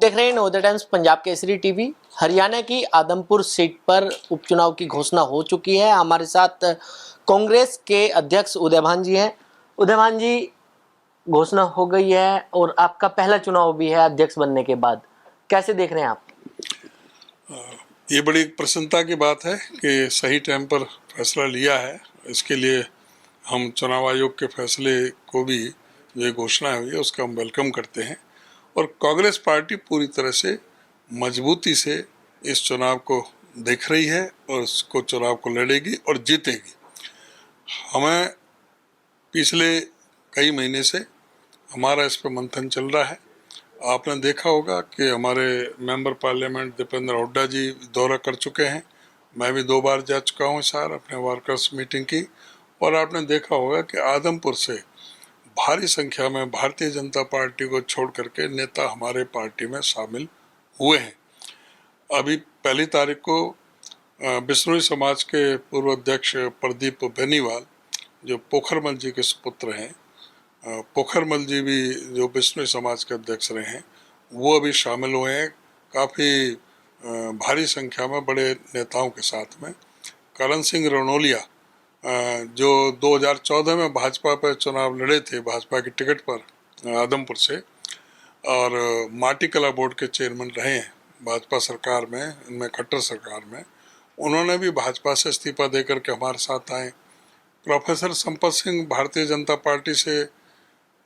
देख रहे हैं नवोदय टाइम्स पंजाब केसरी टीवी। हरियाणा की आदमपुर सीट पर उपचुनाव की घोषणा हो चुकी है। हमारे साथ कांग्रेस के अध्यक्ष उदयभान जी हैं। उदयभान जी, घोषणा हो गई है और आपका पहला चुनाव भी है अध्यक्ष बनने के बाद, कैसे देख रहे हैं आप? ये बड़ी प्रसन्नता की बात है कि सही टाइम पर फैसला लिया है। इसके लिए हम चुनाव आयोग के फैसले को भी, जो ये घोषणा हुई है, उसका हम वेलकम करते हैं। और कांग्रेस पार्टी पूरी तरह से मजबूती से इस चुनाव को देख रही है और इसको चुनाव को लड़ेगी और जीतेगी। हमें पिछले कई महीने से हमारा इस पर मंथन चल रहा है। आपने देखा होगा कि हमारे मेंबर पार्लियामेंट दीपेंद्र हुड्डा जी दौरा कर चुके हैं। मैं भी 2 बार जा चुका हूँ सर, अपने वर्कर्स मीटिंग की। और आपने देखा होगा कि आदमपुर से भारी संख्या में भारतीय जनता पार्टी को छोड़ करके नेता हमारे पार्टी में शामिल हुए हैं। अभी 1 तारीख को बिश्नोई समाज के पूर्व अध्यक्ष प्रदीप बेनीवाल, जो पोखरमल जी के सुपुत्र हैं, पोखरमल जी भी जो बिश्नोई समाज के अध्यक्ष रहे हैं, वो अभी शामिल हुए हैं काफ़ी भारी संख्या में बड़े नेताओं के साथ में। करण सिंह रनौलिया, जो 2014 में भाजपा पर चुनाव लड़े थे, भाजपा की टिकट पर आदमपुर से, और माटी कला बोर्ड के चेयरमैन रहे हैं भाजपा सरकार में, इनमें खट्टर सरकार में, उन्होंने भी भाजपा से इस्तीफा देकर के हमारे साथ आए। प्रोफेसर संपत सिंह भारतीय जनता पार्टी से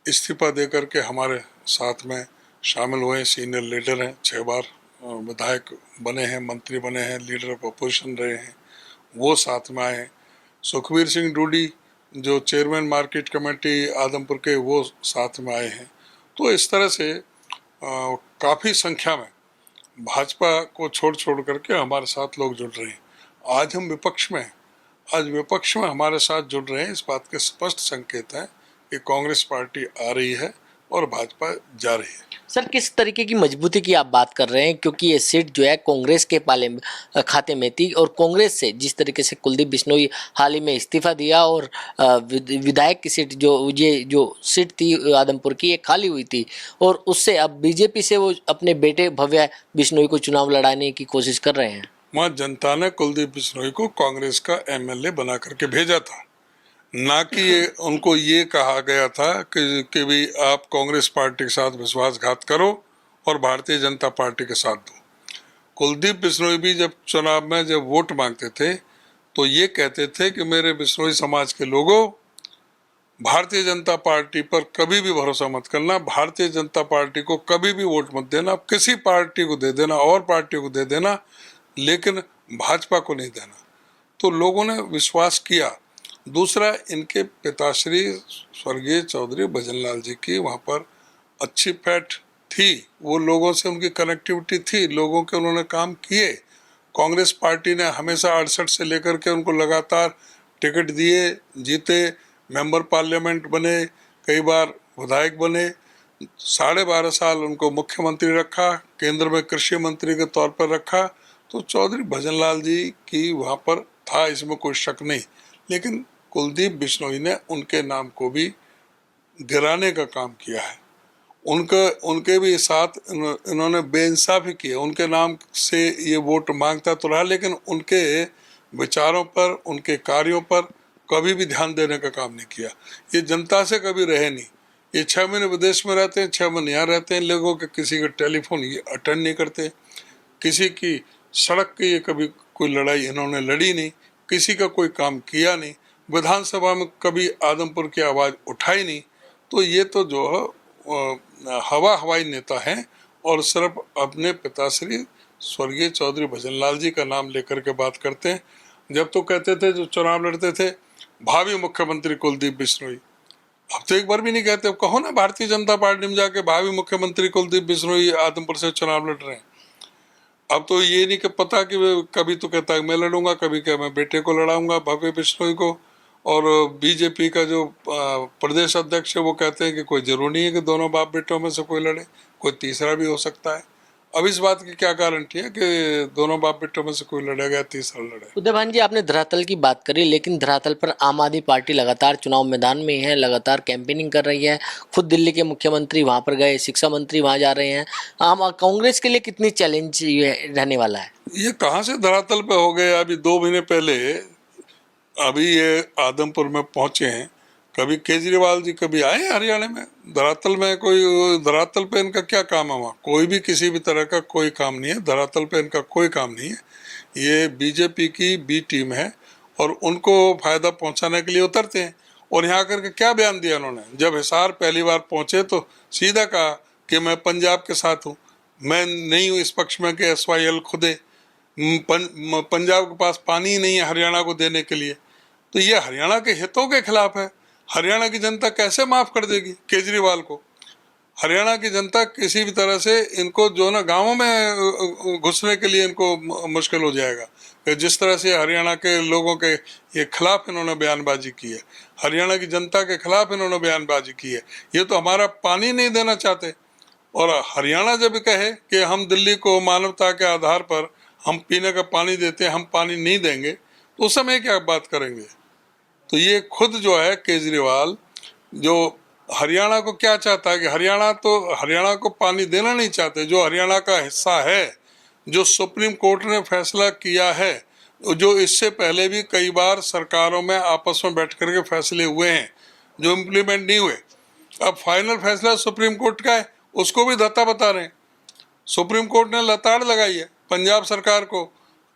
इस्तीफा देकर के हमारे साथ में शामिल हुए, सीनियर लीडर हैं, 6 बार विधायक बने हैं, मंत्री बने हैं, लीडर ऑफ अपोजिशन रहे हैं, वो साथ में आए हैं। सुखबीर सिंह डूडी, जो चेयरमैन मार्केट कमेटी आदमपुर के, वो साथ में आए हैं। तो इस तरह से काफ़ी संख्या में भाजपा को छोड़ छोड़ करके हमारे साथ लोग जुड़ रहे हैं। आज हम विपक्ष में हैं, आज विपक्ष में हमारे साथ जुड़ रहे हैं, इस बात के स्पष्ट संकेत हैं कि कांग्रेस पार्टी आ रही है और भाजपा जा रही है। सर, किस तरीके की मजबूती की आप बात कर रहे हैं, क्योंकि ये सीट जो है कांग्रेस के खाते में थी और कांग्रेस से जिस तरीके से कुलदीप बिश्नोई हाल ही में इस्तीफा दिया और विधायक की सीट जो सीट थी आदमपुर की, ये खाली हुई थी और उससे अब बीजेपी से वो अपने बेटे भव्य बिश्नोई को चुनाव लड़ाने की कोशिश कर रहे हैं। वहाँ जनता ने कुलदीप बिश्नोई को कांग्रेस का एमएलए बना करके भेजा था, ना कि उनको ये कहा गया था कि भी आप कांग्रेस पार्टी के साथ विश्वासघात करो और भारतीय जनता पार्टी के साथ दो। कुलदीप बिश्नोई भी जब चुनाव में जब वोट मांगते थे तो ये कहते थे कि मेरे बिश्नोई समाज के लोगों, भारतीय जनता पार्टी पर कभी भी भरोसा मत करना, भारतीय जनता पार्टी को कभी भी वोट मत देना, किसी पार्टी को दे देना और पार्टी को दे देना, लेकिन भाजपा को नहीं देना। तो लोगों ने विश्वास किया। दूसरा, इनके पिताश्री स्वर्गीय चौधरी भजनलाल जी की वहाँ पर अच्छी पैठ थी, वो लोगों से उनकी कनेक्टिविटी थी, लोगों के उन्होंने काम किए। कांग्रेस पार्टी ने हमेशा 68 से लेकर के उनको लगातार टिकट दिए, जीते, मेंबर पार्लियामेंट बने, कई बार विधायक बने, 12.5 साल उनको मुख्यमंत्री रखा, केंद्र में कृषि मंत्री के तौर पर रखा। तो चौधरी भजनलाल जी की वहाँ पर था, इसमें कोई शक नहीं। लेकिन कुलदीप बिश्नोई ने उनके नाम को भी गिराने का काम किया है। उनके भी साथ इन्होंने बेइंसाफी की है। उनके नाम से ये वोट मांगता तो रहा, लेकिन उनके विचारों पर, उनके कार्यों पर कभी भी ध्यान देने का काम नहीं किया। ये जनता से कभी रहे नहीं। ये 6 महीने विदेश में रहते हैं, 6 महीने यहाँ रहते हैं, लोगों के किसी का टेलीफोन ये अटेंड नहीं करते, किसी की सड़क की ये कभी कोई लड़ाई इन्होंने लड़ी नहीं, किसी का कोई काम किया नहीं, विधानसभा में कभी आदमपुर की आवाज़ उठाई नहीं। तो ये तो जो है हवाई नेता हैं और सिर्फ अपने पिताश्री स्वर्गीय चौधरी भजनलाल जी का नाम लेकर के बात करते हैं। जब तो कहते थे, जो चुनाव लड़ते थे, भावी मुख्यमंत्री कुलदीप बिश्नोई, अब तो एक बार भी नहीं कहते। अब कहो ना भारतीय जनता पार्टी में जाके भावी मुख्यमंत्री कुलदीप बिश्नोई आदमपुर से चुनाव लड़ रहे हैं। अब तो ये नहीं कि पता कि कभी तो कहता है मैं लड़ूंगा, कभी क्या मैं बेटे को लड़ाऊंगा भव्य बिश्नोई को। और बीजेपी का जो प्रदेश अध्यक्ष है वो कहते हैं कि कोई जरूरी नहीं है कि दोनों बाप बेटों में से कोई लड़े, कोई तीसरा भी हो सकता है। अब इस बात की क्या गारंटी है कि दोनों बाप बेटों में से कोई लड़ेगा, तीसरा लड़ेगा? उदय भान जी, आपने धरातल की बात करी, लेकिन धरातल पर आम आदमी पार्टी लगातार चुनाव मैदान में है, लगातार कैंपेनिंग कर रही है। खुद दिल्ली के मुख्यमंत्री वहां पर गए, शिक्षा मंत्री वहां जा रहे हैं। आम कांग्रेस के लिए कितनी चैलेंज ये रहने वाला है? ये कहाँ से धरातल पे हो गए? अभी 2 महीने पहले अभी ये आदमपुर में पहुंचे हैं। कभी केजरीवाल जी कभी आए हरियाणा में? धरातल में कोई, धरातल पे इनका क्या काम है? वहाँ कोई भी किसी भी तरह का कोई काम नहीं है। धरातल पे इनका कोई काम नहीं है। ये बीजेपी की बी टीम है और उनको फायदा पहुंचाने के लिए उतरते हैं। और यहाँ करके क्या बयान दिया उन्होंने? जब हिसार पहली बार पहुंचे तो सीधा कहा कि मैं पंजाब के साथ हूँ, मैं नहीं हूँ इस पक्ष में कि SYL खुदे। पंजाब के पास पानी ही नहीं है हरियाणा को देने के लिए, तो ये हरियाणा के हितों के खिलाफ है। हरियाणा की जनता कैसे माफ कर देगी केजरीवाल को? हरियाणा की जनता किसी भी तरह से इनको जो ना गांवों में घुसने के लिए इनको मुश्किल हो जाएगा कि जिस तरह से हरियाणा के लोगों के ये खिलाफ इन्होंने बयानबाजी की है, हरियाणा की जनता के खिलाफ इन्होंने बयानबाजी की है। ये तो हमारा पानी नहीं देना चाहते। और हरियाणा जब कहे कि हम दिल्ली को मानवता के आधार पर हम पीने का पानी देते हैं, हम पानी नहीं देंगे, तो उस समय क्या बात करेंगे? तो ये खुद जो है केजरीवाल, जो हरियाणा को क्या चाहता है कि हरियाणा को पानी देना नहीं चाहते। जो हरियाणा का हिस्सा है, जो सुप्रीम कोर्ट ने फैसला किया है, जो इससे पहले भी कई बार सरकारों में आपस में बैठ करके फैसले हुए हैं जो इम्प्लीमेंट नहीं हुए। अब फाइनल फैसला सुप्रीम कोर्ट का है, उसको भी धत्ता बता रहे हैं। सुप्रीम कोर्ट ने लताड़ लगाई है पंजाब सरकार को,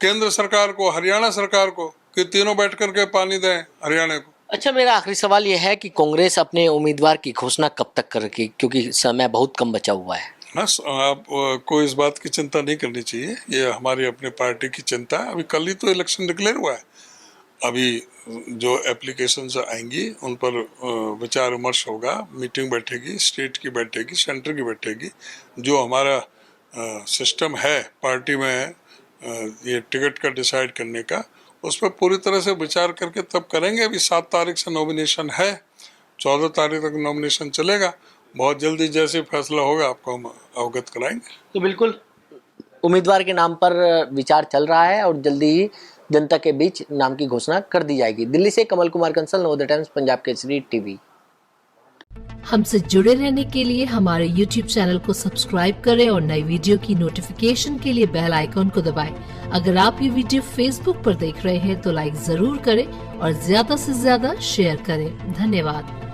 केंद्र सरकार को, हरियाणा सरकार को कि तीनों बैठ करके पानी दें हरियाणा को। अच्छा, मेरा आखिरी सवाल यह है कि कांग्रेस अपने उम्मीदवार की घोषणा कब तक करेगी, क्योंकि समय बहुत कम बचा हुआ है? बस आपको इस बात की चिंता नहीं करनी चाहिए, ये हमारी अपनी पार्टी की चिंता है। अभी कल ही तो इलेक्शन डिक्लेयर हुआ है। अभी जो एप्लीकेशंस आएंगी उन पर विचार विमर्श होगा, मीटिंग बैठेगी, स्टेट की बैठेगी, सेंटर की बैठेगी। जो हमारा सिस्टम है पार्टी में ये टिकट का डिसाइड करने का, उस पर पूरी तरह से विचार करके तब करेंगे। अभी 7 तारीख से नॉमिनेशन है, 14 तारीख तक नॉमिनेशन चलेगा। बहुत जल्दी जैसे फैसला होगा आपको हम अवगत कराएंगे। तो बिल्कुल उम्मीदवार के नाम पर विचार चल रहा है और जल्दी ही जनता के बीच नाम की घोषणा कर दी जाएगी। दिल्ली से कमल कुमार कंसल, नवोदय टाइम्स, पंजाब केसरी टीवी। हमसे जुड़े रहने के लिए हमारे YouTube चैनल को सब्सक्राइब करें और नई वीडियो की नोटिफिकेशन के लिए बेल आइकॉन को दबाएं। अगर आप ये वीडियो Facebook पर देख रहे हैं तो लाइक जरूर करें और ज्यादा से ज्यादा शेयर करें। धन्यवाद।